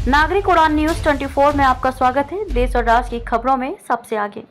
नागरिक उड़ान न्यूज 24 में आपका स्वागत है। देश और राज्य की खबरों में सबसे आगे।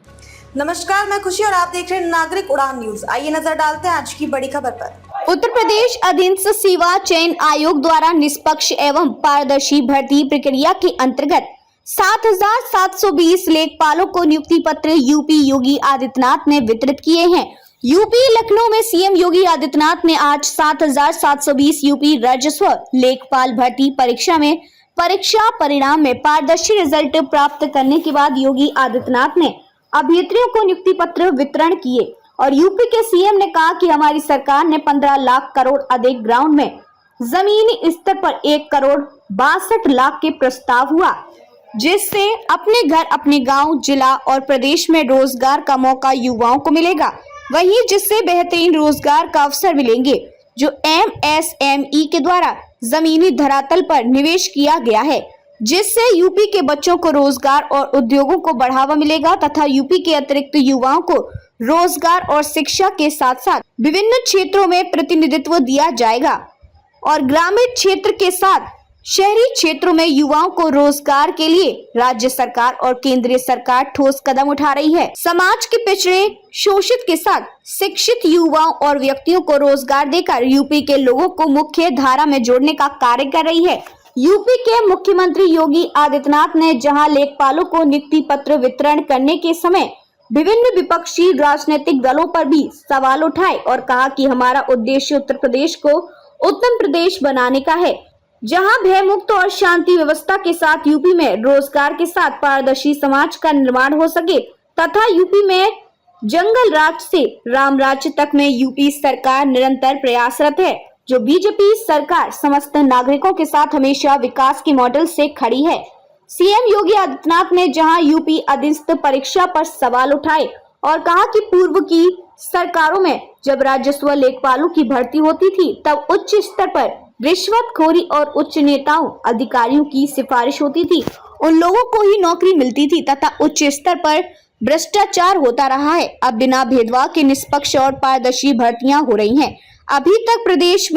नमस्कार, मैं खुशी और आप देख रहे हैं नागरिक उड़ान न्यूज। आइए नजर डालते हैं आज की बड़ी खबर पर। उत्तर प्रदेश अधीनस्थ सेवा चयन आयोग द्वारा निष्पक्ष एवं पारदर्शी भर्ती प्रक्रिया के अंतर्गत 7,720 लेखपालों को नियुक्ति पत्र यूपी योगी आदित्यनाथ ने वितरित किए हैं। यूपी लखनऊ में सीएम योगी आदित्यनाथ ने आज 7,720 यूपी राजस्व लेखपाल भर्ती परीक्षा में परीक्षा परिणाम में पारदर्शी रिजल्ट प्राप्त करने के बाद योगी आदित्यनाथ ने अभ्यर्थियों को नियुक्ति पत्र वितरण किए और यूपी के सीएम ने कहा कि हमारी सरकार ने 15 लाख करोड़ अधिक ग्राउंड में जमीनी स्तर पर 1 करोड़ 62 लाख के प्रस्ताव हुआ, जिससे अपने घर, अपने गांव, जिला और प्रदेश में रोजगार का मौका युवाओं को मिलेगा। वहीं जिससे बेहतरीन रोजगार का अवसर मिलेंगे, जो MSME के द्वारा जमीनी धरातल पर निवेश किया गया है, जिससे यूपी के बच्चों को रोजगार और उद्योगों को बढ़ावा मिलेगा तथा यूपी के अतिरिक्त युवाओं को रोजगार और शिक्षा के साथ साथ विभिन्न क्षेत्रों में प्रतिनिधित्व दिया जाएगा और ग्रामीण क्षेत्र के साथ शहरी क्षेत्रों में युवाओं को रोजगार के लिए राज्य सरकार और केंद्रीय सरकार ठोस कदम उठा रही है। समाज के पिछड़े, शोषित के साथ शिक्षित युवाओं और व्यक्तियों को रोजगार देकर यूपी के लोगों को मुख्य धारा में जोड़ने का कार्य कर रही है। यूपी के मुख्यमंत्री योगी आदित्यनाथ ने जहां लेखपालों को नियुक्ति पत्र वितरण करने के समय विभिन्न विपक्षी राजनीतिक दलों पर भी सवाल उठाए और कहा कि हमारा उद्देश्य उत्तर प्रदेश को उत्तम प्रदेश बनाने का है, जहां भयमुक्त और शांति व्यवस्था के साथ यूपी में रोजगार के साथ पारदर्शी समाज का निर्माण हो सके तथा यूपी में जंगल राज से राम राज्य तक में यूपी सरकार निरंतर प्रयासरत है। जो बीजेपी सरकार समस्त नागरिकों के साथ हमेशा विकास के मॉडल से खड़ी है। सीएम योगी आदित्यनाथ ने जहां यूपी अधीनस्थ परीक्षा पर सवाल उठाए और कहा कि पूर्व की सरकारों में जब राजस्व लेखपालों की भर्ती होती थी तब उच्च स्तर पर रिश्वतखोरी और उच्च नेताओं अधिकारियों की सिफारिश होती थी, उन लोगों को ही नौकरी मिलती थी तथा उच्च स्तर पर भ्रष्टाचार होता रहा है। अब बिना भेदभाव के निष्पक्ष और पारदर्शी भर्तियां हो रही हैं। अभी तक प्रदेश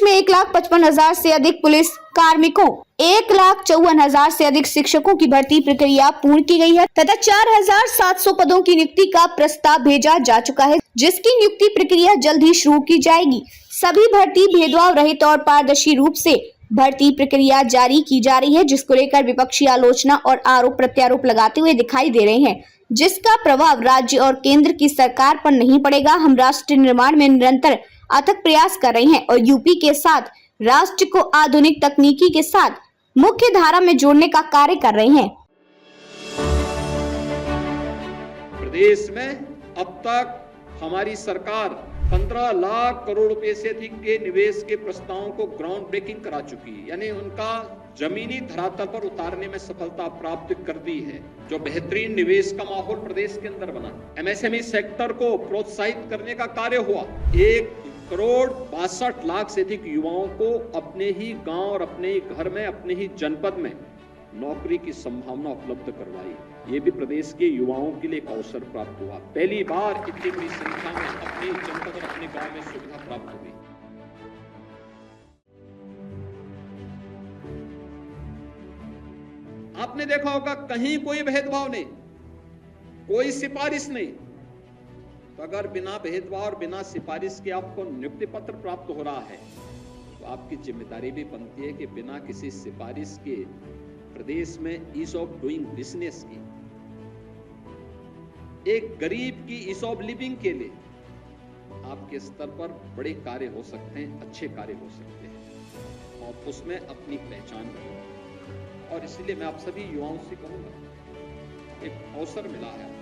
में 1,55,000 से अधिक पुलिस कार्मिकों, 1,54,000 से अधिक शिक्षकों की भर्ती प्रक्रिया पूर्ण की गई है तथा 4,700 पदों की नियुक्ति का प्रस्ताव भेजा जा चुका है, जिसकी नियुक्ति प्रक्रिया जल्द ही शुरू की जाएगी। सभी भर्ती भेदभाव रहित और पारदर्शी रूप से भर्ती प्रक्रिया जारी की जा रही है, जिसको लेकर विपक्षी आलोचना और आरोप प्रत्यारोप लगाते हुए दिखाई दे रहे हैं, जिसका प्रभाव राज्य और केंद्र की सरकार पर नहीं पड़ेगा। हम राष्ट्र निर्माण में निरंतर अथक प्रयास कर रहे हैं और यूपी के साथ राष्ट्र को आधुनिक तकनीकी के साथ मुख्य धारा में जोड़ने का कार्य कर रहे हैं। प्रदेश में अब तक हमारी सरकार 15 लाख करोड़ रुपए से अधिक के निवेश के प्रस्तावों को ग्राउंड ब्रेकिंग करा चुकी है, यानी उनका जमीनी धरातल पर उतारने में सफलता प्राप्त कर दी है। जो बेहतरीन निवेश का माहौल प्रदेश के अंदर बना, MSME सेक्टर को प्रोत्साहित करने का कार्य हुआ। 1 करोड़ 62 लाख से अधिक युवाओं को अपने ही गांव और अपने ही घर में, अपने ही जनपद में नौकरी की संभावना उपलब्ध करवाई। ये भी प्रदेश के युवाओं के लिए एक अवसर प्राप्त हुआ। पहली बार इतनी बड़ी संख्या में अपने जनपद और अपने गांव में सुविधा प्राप्त हुई। आपने देखा होगा कहीं कोई भेदभाव नहीं, कोई सिफारिश नहीं। तो अगर बिना भेदभाव और बिना सिफारिश के आपको नियुक्ति पत्र प्राप्त हो रहा है तो आपकी जिम्मेदारी भी बनती है कि बिना किसी सिफारिश के प्रदेश में ईज ऑफ डूइंग बिजनेस की, एक गरीब की ईज ऑफ लिविंग के लिए आपके स्तर पर बड़े कार्य हो सकते हैं, अच्छे कार्य हो सकते हैं और उसमें अपनी पहचान बनाओ। और इसलिए मैं आप सभी युवाओं से कहूंगा, एक अवसर मिला है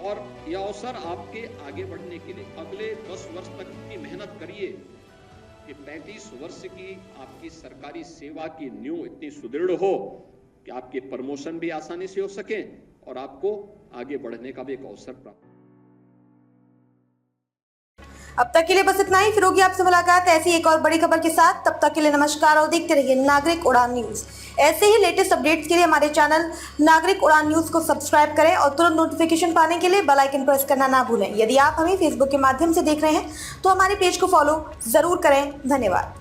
और यह अवसर आपके आगे बढ़ने के लिए अगले 10 वर्ष तक की मेहनत करिए कि 35 वर्ष की आपकी सरकारी सेवा की नींव इतनी सुदृढ़ हो कि आपके प्रमोशन भी आसानी से हो सके और आपको आगे बढ़ने का भी एक अवसर प्राप्त। अब तक के लिए बस इतना ही। फिर होगी आपसे मुलाकात ऐसी एक और बड़ी खबर के साथ। तब तक के लिए नमस्कार और देखते रहिए नागरिक उड़ान न्यूज। ऐसे ही लेटेस्ट अपडेट्स के लिए हमारे चैनल नागरिक उड़ान न्यूज को सब्सक्राइब करें और तुरंत नोटिफिकेशन पाने के लिए बेल आइकन प्रेस करना ना भूलें। यदि आप हमें फेसबुक के माध्यम से देख रहे हैं तो हमारे पेज को फॉलो जरूर करें। धन्यवाद।